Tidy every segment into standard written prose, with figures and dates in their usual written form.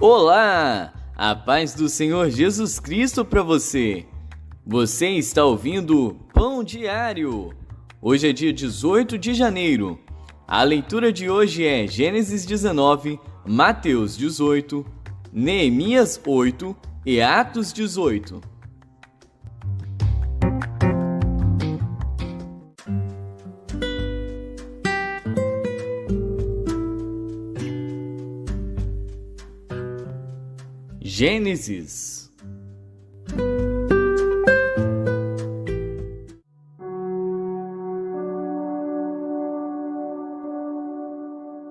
Olá! A paz do Senhor Jesus Cristo para você! Você está ouvindo Pão Diário. Hoje é dia 18 de janeiro. A leitura de hoje é Gênesis 19, Mateus 18, Neemias 8 e Atos 18. Gênesis.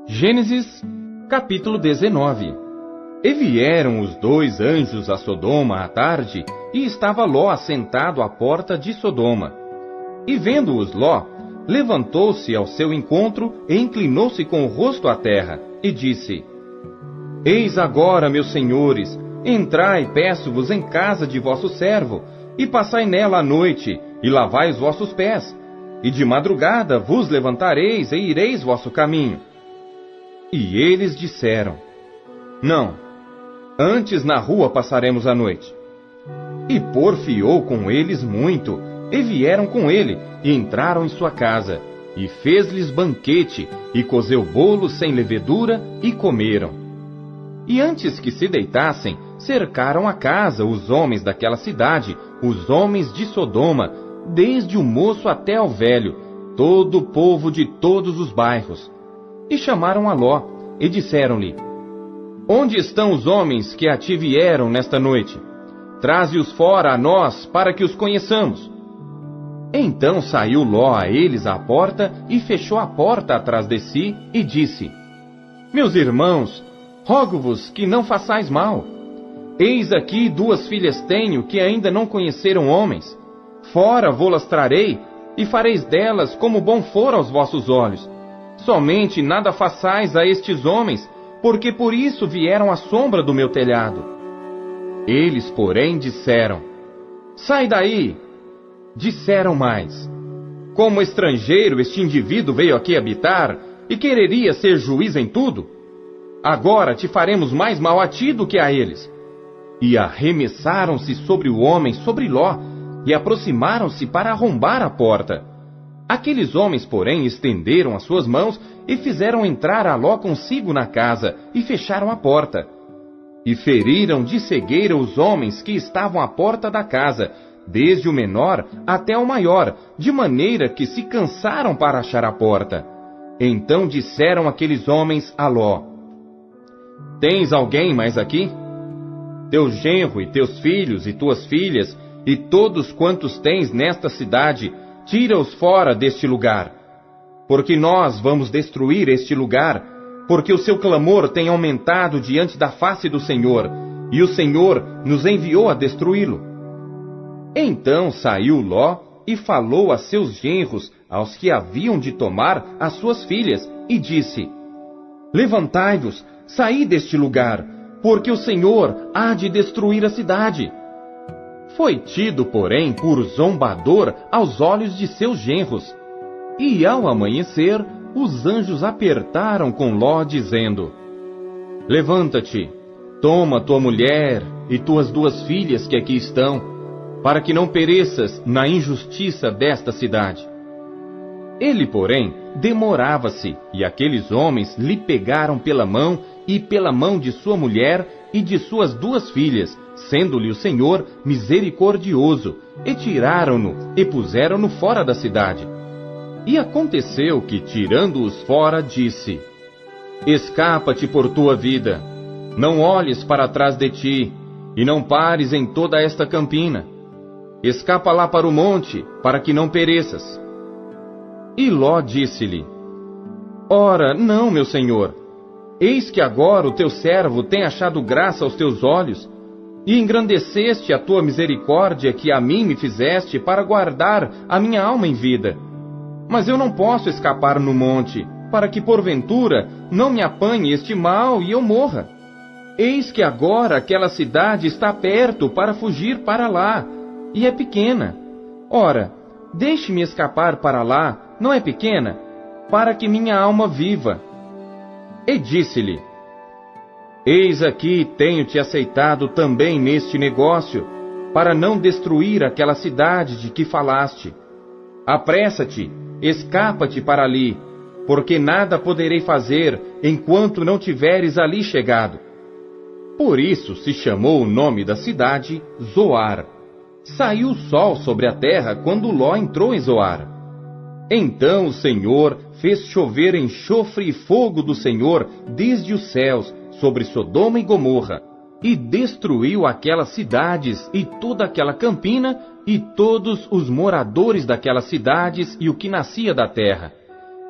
Gênesis, capítulo 19. E vieram os dois anjos a Sodoma à tarde, e estava Ló assentado à porta de Sodoma. E vendo-os Ló, levantou-se ao seu encontro e inclinou-se com o rosto à terra, e disse: Eis agora, meus senhores, entrai, peço-vos, em casa de vosso servo, e passai nela a noite, e lavai os vossos pés, e de madrugada vos levantareis e ireis vosso caminho. E eles disseram: Não, antes na rua passaremos a noite. E porfiou com eles muito, e vieram com ele, e entraram em sua casa, e fez-lhes banquete, e cozeu bolos sem levedura, e comeram. E antes que se deitassem, cercaram a casa os homens daquela cidade, os homens de Sodoma, desde o moço até ao velho, todo o povo de todos os bairros. E chamaram a Ló, e disseram-lhe: Onde estão os homens que a ti vieram nesta noite? Traze-os fora a nós, para que os conheçamos. Então saiu Ló a eles à porta, e fechou a porta atrás de si, e disse: Meus irmãos, rogo-vos que não façais mal. Eis aqui 2 filhas tenho que ainda não conheceram homens. Fora vô-las trarei, e fareis delas como bom for aos vossos olhos. Somente nada façais a estes homens, porque por isso vieram à sombra do meu telhado. Eles, porém, disseram: Sai daí! Disseram mais: Como estrangeiro este indivíduo veio aqui habitar, e quereria ser juiz em tudo? Agora te faremos mais mal a ti do que a eles. E arremessaram-se sobre o homem, sobre Ló, e aproximaram-se para arrombar a porta. Aqueles homens, porém, estenderam as suas mãos e fizeram entrar a Ló consigo na casa, e fecharam a porta. E feriram de cegueira os homens que estavam à porta da casa, desde o menor até o maior, de maneira que se cansaram para achar a porta. Então disseram aqueles homens a Ló: Tens alguém mais aqui? Teu genro e teus filhos e tuas filhas, e todos quantos tens nesta cidade, tira-os fora deste lugar. Porque nós vamos destruir este lugar, porque o seu clamor tem aumentado diante da face do Senhor, e o Senhor nos enviou a destruí-lo. Então saiu Ló e falou a seus genros, aos que haviam de tomar as suas filhas, e disse: Levantai-vos, saí deste lugar, porque o Senhor há de destruir a cidade. Foi tido, porém, por zombador aos olhos de seus genros. E ao amanhecer, os anjos apertaram com Ló, dizendo: Levanta-te, toma tua mulher e tuas 2 filhas que aqui estão, para que não pereças na injustiça desta cidade. Ele, porém, demorava-se, e aqueles homens lhe pegaram pela mão e pela mão de sua mulher e de suas 2 filhas, sendo-lhe o Senhor misericordioso, e tiraram-no e puseram-no fora da cidade. E aconteceu que, tirando-os fora, disse: Escapa-te por tua vida, não olhes para trás de ti, e não pares em toda esta campina. Escapa lá para o monte, para que não pereças. E Ló disse-lhe: Ora, não, meu senhor. Eis que agora o teu servo tem achado graça aos teus olhos, e engrandeceste a tua misericórdia que a mim me fizeste para guardar a minha alma em vida. Mas eu não posso escapar no monte, para que porventura não me apanhe este mal e eu morra. Eis que agora aquela cidade está perto para fugir para lá, e é pequena. Ora, deixe-me escapar para lá, não é pequena? Para que minha alma viva. E disse-lhe: Eis aqui tenho-te aceitado também neste negócio, para não destruir aquela cidade de que falaste. Apressa-te, escapa-te para ali, porque nada poderei fazer enquanto não tiveres ali chegado. Por isso se chamou o nome da cidade Zoar. Saiu o sol sobre a terra quando Ló entrou em Zoar. Então o Senhor fez chover enxofre e fogo do Senhor desde os céus sobre Sodoma e Gomorra, e destruiu aquelas cidades e toda aquela campina e todos os moradores daquelas cidades e o que nascia da terra.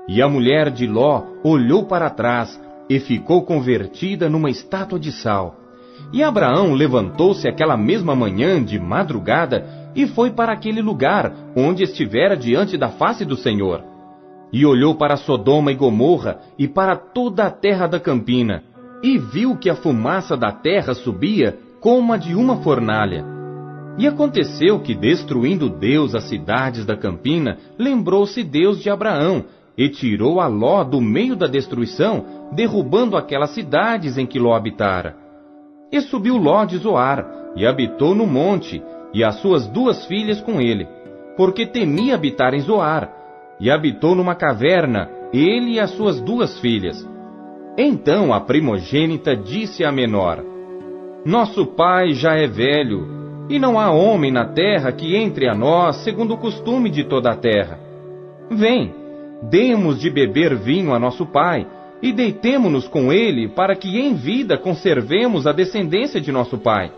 E a mulher de Ló olhou para trás e ficou convertida numa estátua de sal. E Abraão levantou-se aquela mesma manhã de madrugada e foi para aquele lugar onde estivera diante da face do Senhor. E olhou para Sodoma e Gomorra e para toda a terra da campina, e viu que a fumaça da terra subia como a de uma fornalha. E aconteceu que, destruindo Deus as cidades da campina, lembrou-se Deus de Abraão, e tirou a Ló do meio da destruição, derrubando aquelas cidades em que Ló habitara. E subiu Ló de Zoar, e habitou no monte, e as suas 2 filhas com ele, porque temia habitar em Zoar, e habitou numa caverna, ele e as suas 2 filhas. Então a primogênita disse à menor: Nosso pai já é velho, e não há homem na terra que entre a nós segundo o costume de toda a terra. Vem, demos de beber vinho a nosso pai, e deitemo-nos com ele, para que em vida conservemos a descendência de nosso pai.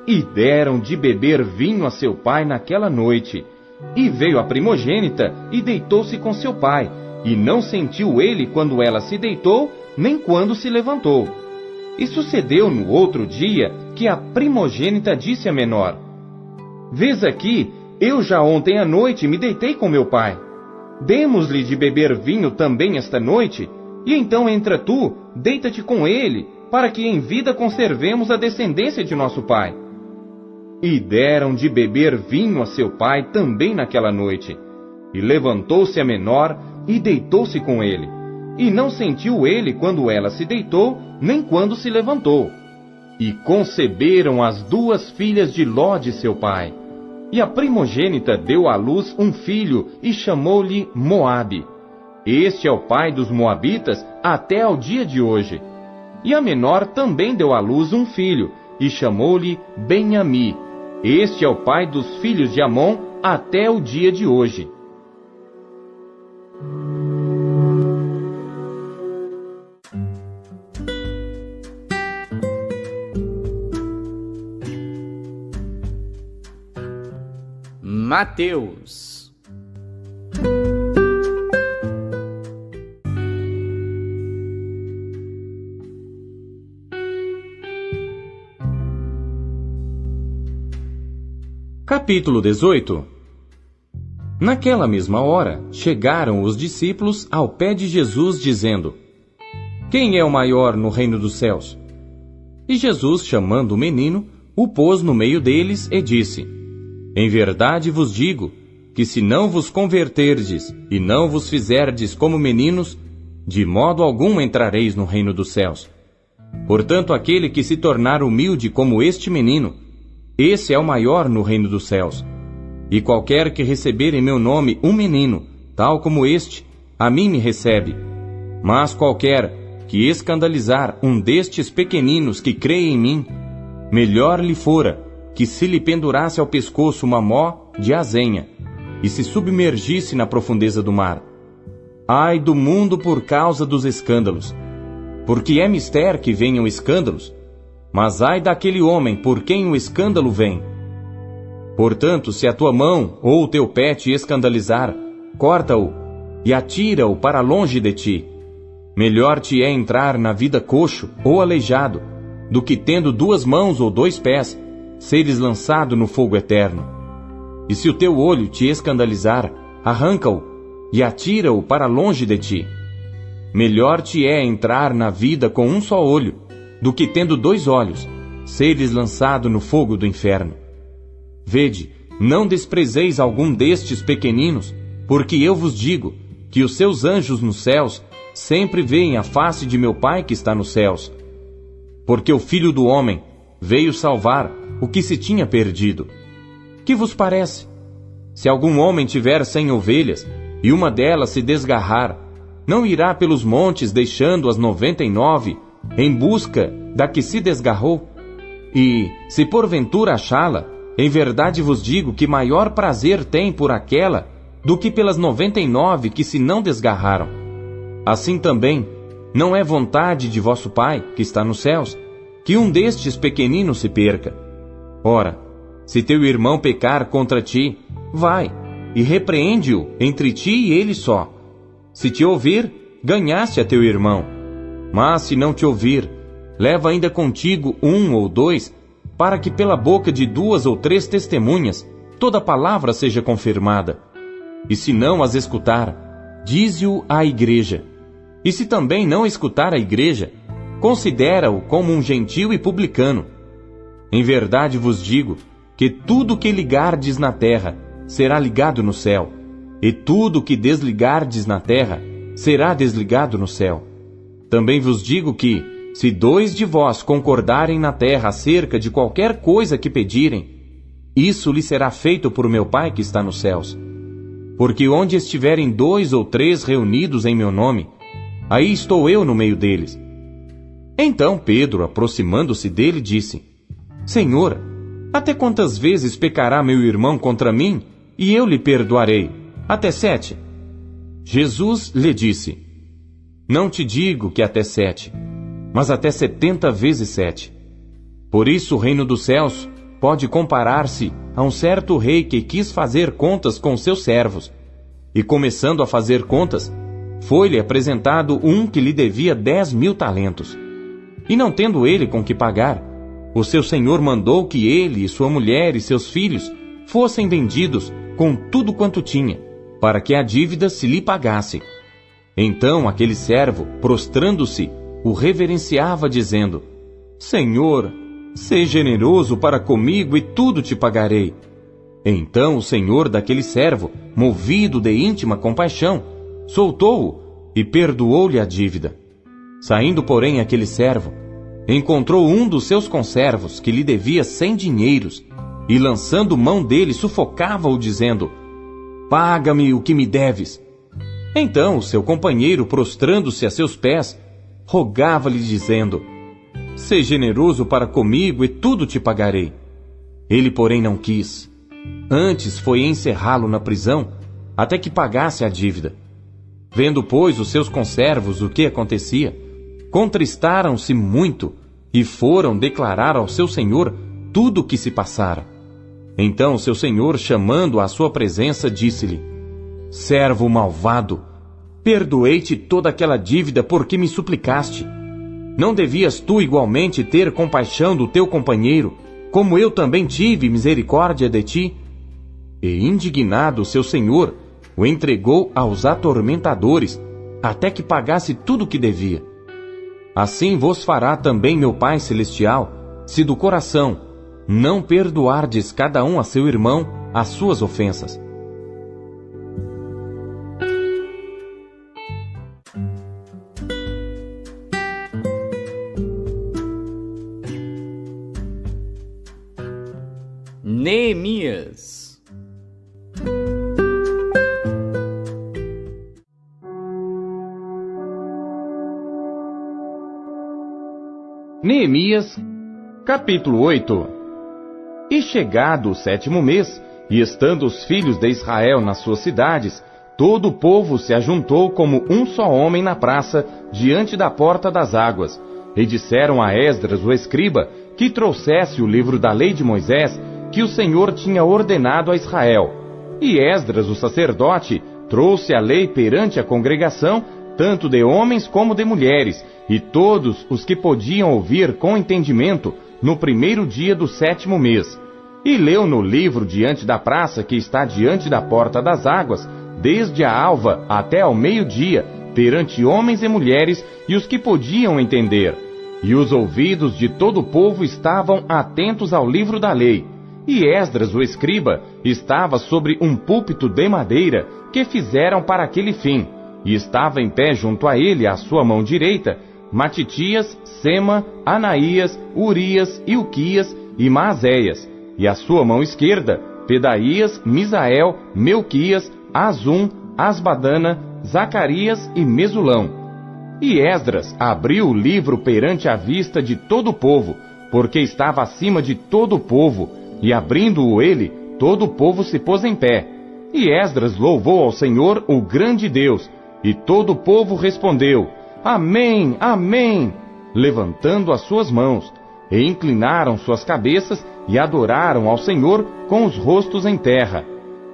E deram de beber vinho a seu pai naquela noite. E veio a primogênita e deitou-se com seu pai, e não sentiu ele quando ela se deitou, nem quando se levantou. E sucedeu no outro dia que a primogênita disse à menor: Vês aqui, eu já ontem à noite me deitei com meu pai. Demos-lhe de beber vinho também esta noite, e então entra tu, deita-te com ele, para que em vida conservemos a descendência de nosso pai. E deram de beber vinho a seu pai também naquela noite. E levantou-se a menor e deitou-se com ele. E não sentiu ele quando ela se deitou, nem quando se levantou. E conceberam as 2 filhas de Ló de seu pai. E a primogênita deu à luz um filho e chamou-lhe Moabe. Este é o pai dos moabitas até ao dia de hoje. E a menor também deu à luz um filho e chamou-lhe Ben-Ami. Este é o pai dos filhos de Amon até o dia de hoje. Mateus. Capítulo 18. Naquela mesma hora, chegaram os discípulos ao pé de Jesus, dizendo: Quem é o maior no reino dos céus? E Jesus, chamando o menino, o pôs no meio deles e disse: Em verdade vos digo, que se não vos converterdes e não vos fizerdes como meninos, de modo algum entrareis no reino dos céus. Portanto, aquele que se tornar humilde como este menino, esse é o maior no reino dos céus. E qualquer que receber em meu nome um menino, tal como este, a mim me recebe. Mas qualquer que escandalizar um destes pequeninos que crê em mim, melhor lhe fora que se lhe pendurasse ao pescoço uma mó de azenha, e se submergisse na profundeza do mar. Ai do mundo por causa dos escândalos! Porque é mister que venham escândalos, mas ai daquele homem por quem o escândalo vem. Portanto, se a tua mão ou o teu pé te escandalizar, corta-o e atira-o para longe de ti. Melhor te é entrar na vida coxo ou aleijado, do que tendo 2 mãos ou 2 pés, seres lançado no fogo eterno. E se o teu olho te escandalizar, arranca-o e atira-o para longe de ti. Melhor te é entrar na vida com um só olho, do que tendo 2 olhos, seres lançado no fogo do inferno. Vede, não desprezeis algum destes pequeninos, porque eu vos digo que os seus anjos nos céus sempre veem a face de meu Pai que está nos céus. porque o Filho do Homem veio salvar o que se tinha perdido. Que vos parece? Se algum homem tiver 100 ovelhas, e uma delas se desgarrar, não irá pelos montes deixando as 99 em busca da que se desgarrou? E, se porventura achá-la, em verdade vos digo que maior prazer tem por aquela do que pelas 99 que se não desgarraram. Assim também, não é vontade de vosso Pai, que está nos céus, que um destes pequeninos se perca. Ora, se teu irmão pecar contra ti, vai, e repreende-o entre ti e ele só. Se te ouvir, ganhaste a teu irmão. Mas se não te ouvir, leva ainda contigo 1 ou 2, para que pela boca de 2 ou 3 testemunhas toda palavra seja confirmada. E se não as escutar, dize-o à igreja. E se também não escutar a igreja, considera-o como um gentil e publicano. Em verdade vos digo que tudo que ligardes na terra será ligado no céu, e tudo que desligardes na terra será desligado no céu. Também vos digo que, se 2 de vós concordarem na terra acerca de qualquer coisa que pedirem, isso lhe será feito por meu Pai que está nos céus. Porque onde estiverem 2 ou 3 reunidos em meu nome, aí estou eu no meio deles. Então Pedro, aproximando-se dele, disse: Senhor, até quantas vezes pecará meu irmão contra mim, e eu lhe perdoarei? Até 7? Jesus lhe disse: Não te digo que até 7, mas até 70 vezes 7. Por isso o reino dos céus pode comparar-se a um certo rei que quis fazer contas com seus servos. E começando a fazer contas, foi-lhe apresentado um que lhe devia 10.000 talentos. E não tendo ele com que pagar, o seu senhor mandou que ele e sua mulher e seus filhos fossem vendidos com tudo quanto tinha, para que a dívida se lhe pagasse. Então aquele servo, prostrando-se, o reverenciava, dizendo: Senhor, seja generoso para comigo e tudo te pagarei. Então o senhor daquele servo, movido de íntima compaixão, soltou-o e perdoou-lhe a dívida. Saindo, porém, aquele servo, encontrou um dos seus conservos que lhe devia 100 dinheiros, e lançando mão dele, sufocava-o, dizendo: Paga-me o que me deves. Então o seu companheiro, prostrando-se a seus pés, rogava-lhe, dizendo: Seja generoso para comigo e tudo te pagarei. Ele, porém, não quis. Antes foi encerrá-lo na prisão, até que pagasse a dívida. Vendo, pois, os seus conservos o que acontecia, contristaram-se muito e foram declarar ao seu senhor tudo o que se passara. Então o seu senhor, chamando-o à sua presença, disse-lhe: Servo malvado, perdoei-te toda aquela dívida porque me suplicaste. Não devias tu igualmente ter compaixão do teu companheiro, como eu também tive misericórdia de ti? E indignado seu senhor, o entregou aos atormentadores, até que pagasse tudo o que devia. Assim vos fará também meu Pai Celestial, se do coração não perdoardes cada um a seu irmão as suas ofensas. Neemias. Neemias, capítulo 8. E chegado o 7º mês, e estando os filhos de Israel nas suas cidades, todo o povo se ajuntou como um só homem na praça, diante da porta das águas, e disseram a Esdras, o escriba, que trouxesse o livro da lei de Moisés, que o Senhor tinha ordenado a Israel. E Esdras, o sacerdote, trouxe a lei perante a congregação, tanto de homens como de mulheres, e todos os que podiam ouvir com entendimento, no primeiro dia do 7º mês. E leu no livro diante da praça que está diante da porta das águas, desde a alva até ao meio-dia, perante homens e mulheres e os que podiam entender. E os ouvidos de todo o povo estavam atentos ao livro da lei. E Esdras, o escriba, estava sobre um púlpito de madeira que fizeram para aquele fim, e estava em pé junto a ele, à sua mão direita, Matitias, Sema, Anaías, Urias, Ilquias e Maazéias, e a sua mão esquerda, Pedaías, Misael, Melquias, Azum, Asbadana, Zacarias e Mesulão. E Esdras abriu o livro perante a vista de todo o povo, porque estava acima de todo o povo, e abrindo-o ele, todo o povo se pôs em pé. E Esdras louvou ao Senhor, o grande Deus, e todo o povo respondeu: Amém, Amém, levantando as suas mãos, e inclinaram suas cabeças e adoraram ao Senhor com os rostos em terra.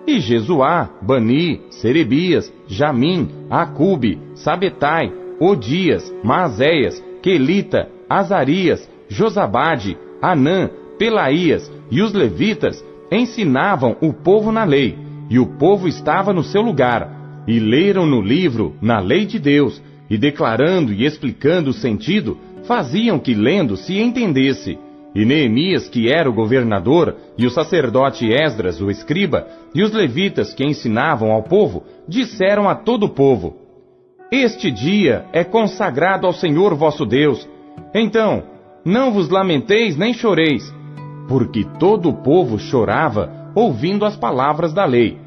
E Jesuá, Bani, Serebias, Jamim, Acube, Sabetai, Odias, Maazéias, Quelita, Azarias, Josabade, Anã, Pelaías e os levitas ensinavam o povo na lei, e o povo estava no seu lugar, e leram no livro, na lei de Deus, e declarando e explicando o sentido, faziam que lendo se entendesse. E Neemias, que era o governador, e o sacerdote Esdras, o escriba, e os levitas que ensinavam ao povo, disseram a todo o povo: Este dia é consagrado ao Senhor vosso Deus. Então, não vos lamenteis nem choreis, porque todo o povo chorava, ouvindo as palavras da lei.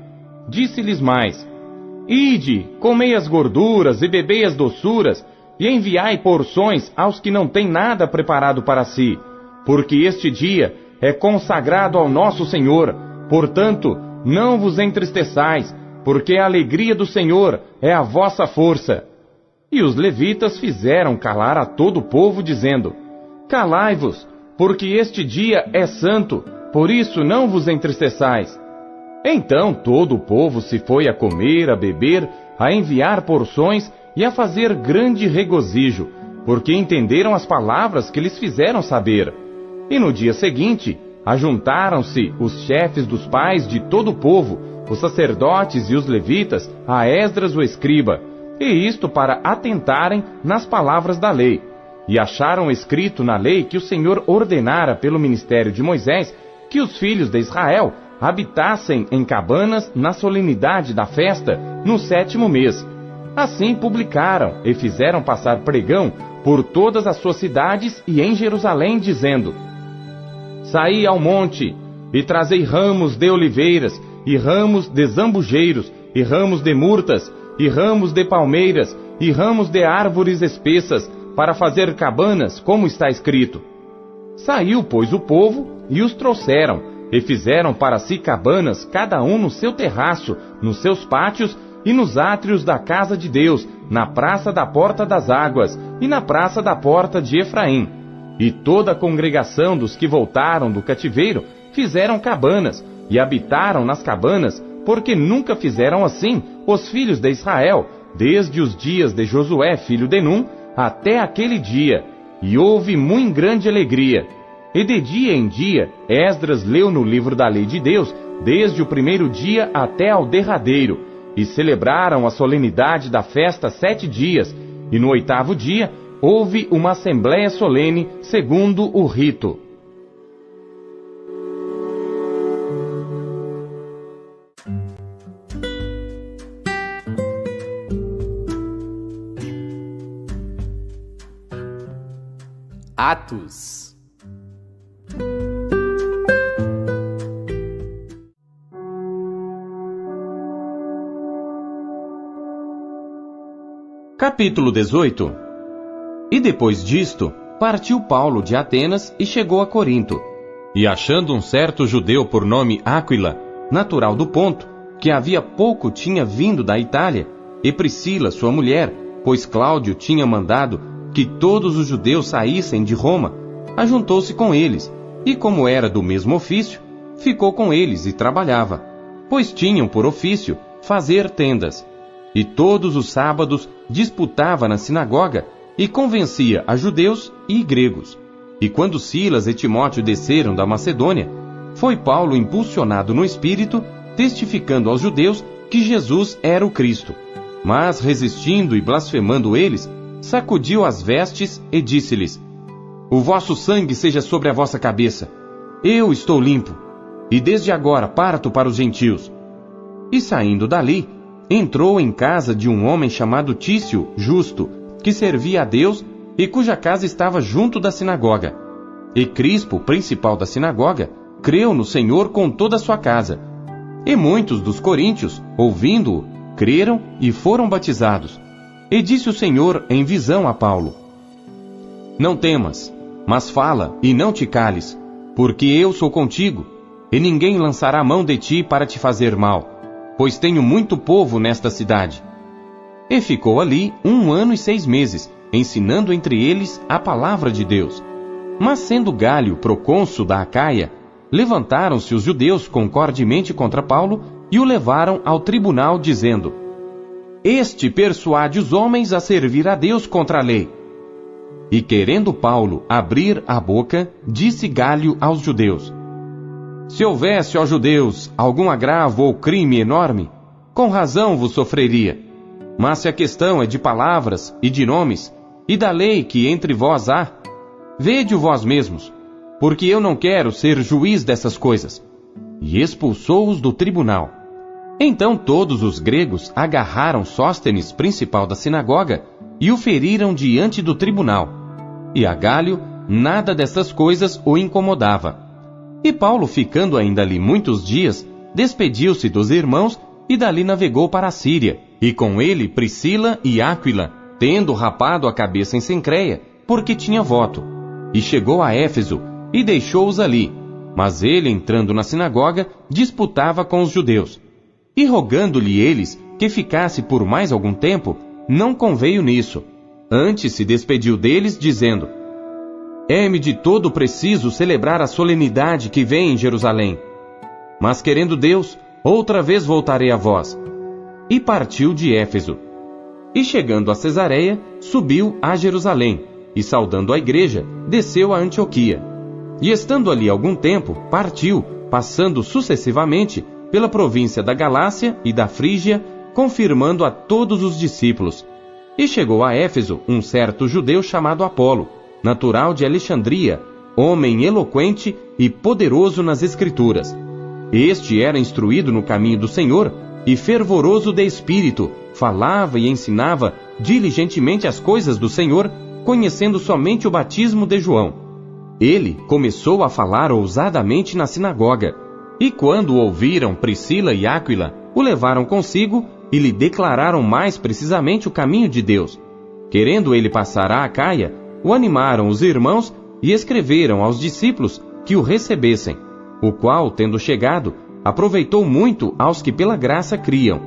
Disse-lhes mais: Ide, comei as gorduras e bebei as doçuras, e enviai porções aos que não têm nada preparado para si, porque este dia é consagrado ao nosso Senhor. Portanto, não vos entristeçais, porque a alegria do Senhor é a vossa força. E os levitas fizeram calar a todo o povo, dizendo: Calai-vos, porque este dia é santo, por isso não vos entristeçais. Então todo o povo se foi a comer, a beber, a enviar porções e a fazer grande regozijo, porque entenderam as palavras que lhes fizeram saber. E no dia seguinte, ajuntaram-se os chefes dos pais de todo o povo, os sacerdotes e os levitas, a Esdras o escriba, e isto para atentarem nas palavras da lei. E acharam escrito na lei que o Senhor ordenara pelo ministério de Moisés que os filhos de Israel habitassem em cabanas na solenidade da festa no 7º mês. Assim publicaram e fizeram passar pregão por todas as suas cidades e em Jerusalém, dizendo: Saí ao monte e trazei ramos de oliveiras, e ramos de zambujeiros, e ramos de murtas, e ramos de palmeiras, e ramos de árvores espessas, para fazer cabanas, como está escrito. Saiu, pois, o povo, e os trouxeram, e fizeram para si cabanas, cada um no seu terraço, nos seus pátios, e nos átrios da casa de Deus, na praça da porta das águas, e na praça da porta de Efraim. E toda a congregação dos que voltaram do cativeiro fizeram cabanas, e habitaram nas cabanas, porque nunca fizeram assim os filhos de Israel, desde os dias de Josué, filho de Num, até aquele dia, e houve muito grande alegria. E de dia em dia, Esdras leu no livro da lei de Deus, desde o primeiro dia até ao derradeiro, e celebraram a solenidade da festa 7 dias, e no 8º dia houve uma assembléia solene, segundo o rito. Atos. Capítulo 18. E depois disto, partiu Paulo de Atenas e chegou a Corinto. E achando um certo judeu por nome Áquila, natural do Ponto, que havia pouco tinha vindo da Itália, e Priscila, sua mulher, pois Cláudio tinha mandado que todos os judeus saíssem de Roma, ajuntou-se com eles, e como era do mesmo ofício, ficou com eles e trabalhava, pois tinham por ofício fazer tendas. E todos os sábados disputava na sinagoga, e convencia a judeus e gregos. E quando Silas e Timóteo desceram da Macedônia, foi Paulo impulsionado no Espírito, testificando aos judeus que Jesus era o Cristo. Mas, resistindo e blasfemando eles, sacudiu as vestes e disse-lhes: O vosso sangue seja sobre a vossa cabeça. Eu estou limpo, e desde agora parto para os gentios. E saindo dali, entrou em casa de um homem chamado Tício, justo, que servia a Deus, e cuja casa estava junto da sinagoga. E Crispo, principal da sinagoga, creu no Senhor com toda a sua casa. E muitos dos coríntios, ouvindo-o, creram e foram batizados. E disse o Senhor em visão a Paulo: Não temas, mas fala e não te cales, porque eu sou contigo, e ninguém lançará mão de ti para te fazer mal, pois tenho muito povo nesta cidade. E ficou ali 1 ano e 6 meses, ensinando entre eles a palavra de Deus. Mas sendo Gálio procônsul da Acaia, levantaram-se os judeus concordemente contra Paulo e o levaram ao tribunal, dizendo: Este persuade os homens a servir a Deus contra a lei. E querendo Paulo abrir a boca, disse Gálio aos judeus: Se houvesse, ó judeus, algum agravo ou crime enorme, com razão vos sofreria. Mas se a questão é de palavras e de nomes, e da lei que entre vós há, vede-o vós mesmos, porque eu não quero ser juiz dessas coisas. E expulsou-os do tribunal. Então todos os gregos agarraram Sóstenes, principal da sinagoga, e o feriram diante do tribunal. E a Gálio nada dessas coisas o incomodava. E Paulo, ficando ainda ali muitos dias, despediu-se dos irmãos e dali navegou para a Síria, e com ele Priscila e Áquila, tendo rapado a cabeça em Cencreia, porque tinha voto. E chegou a Éfeso, e deixou-os ali. Mas ele, entrando na sinagoga, disputava com os judeus. E rogando-lhe eles que ficasse por mais algum tempo, não conveio nisso. Antes se despediu deles, dizendo: É-me de todo preciso celebrar a solenidade que vem em Jerusalém. Mas querendo Deus, outra vez voltarei a vós. E partiu de Éfeso. E chegando a Cesareia, subiu a Jerusalém, e saudando a igreja, desceu a Antioquia. E estando ali algum tempo, partiu, passando sucessivamente pela província da Galácia e da Frígia, confirmando a todos os discípulos. E chegou a Éfeso um certo judeu chamado Apolo, natural de Alexandria, homem eloquente e poderoso nas Escrituras. Este era instruído no caminho do Senhor e fervoroso de espírito, falava e ensinava diligentemente as coisas do Senhor, conhecendo somente o batismo de João. Ele começou a falar ousadamente na sinagoga, e quando o ouviram Priscila e Áquila, o levaram consigo e lhe declararam mais precisamente o caminho de Deus. Querendo ele passar a Acaia, o animaram os irmãos e escreveram aos discípulos que o recebessem, o qual, tendo chegado, aproveitou muito aos que pela graça criam,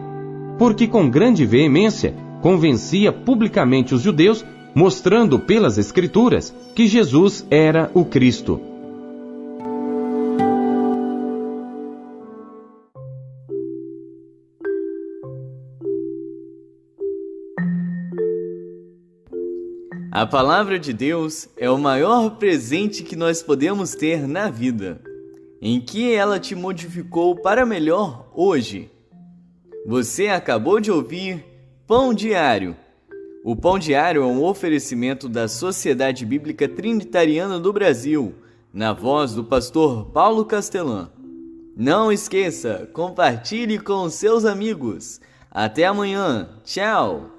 porque com grande veemência convencia publicamente os judeus, mostrando pelas Escrituras que Jesus era o Cristo. A palavra de Deus é o maior presente que nós podemos ter na vida. Em que ela te modificou para melhor hoje? Você acabou de ouvir Pão Diário. O Pão Diário é um oferecimento da Sociedade Bíblica Trinitariana do Brasil, na voz do pastor Paulo Castelã. Não esqueça, compartilhe com seus amigos. Até amanhã. Tchau!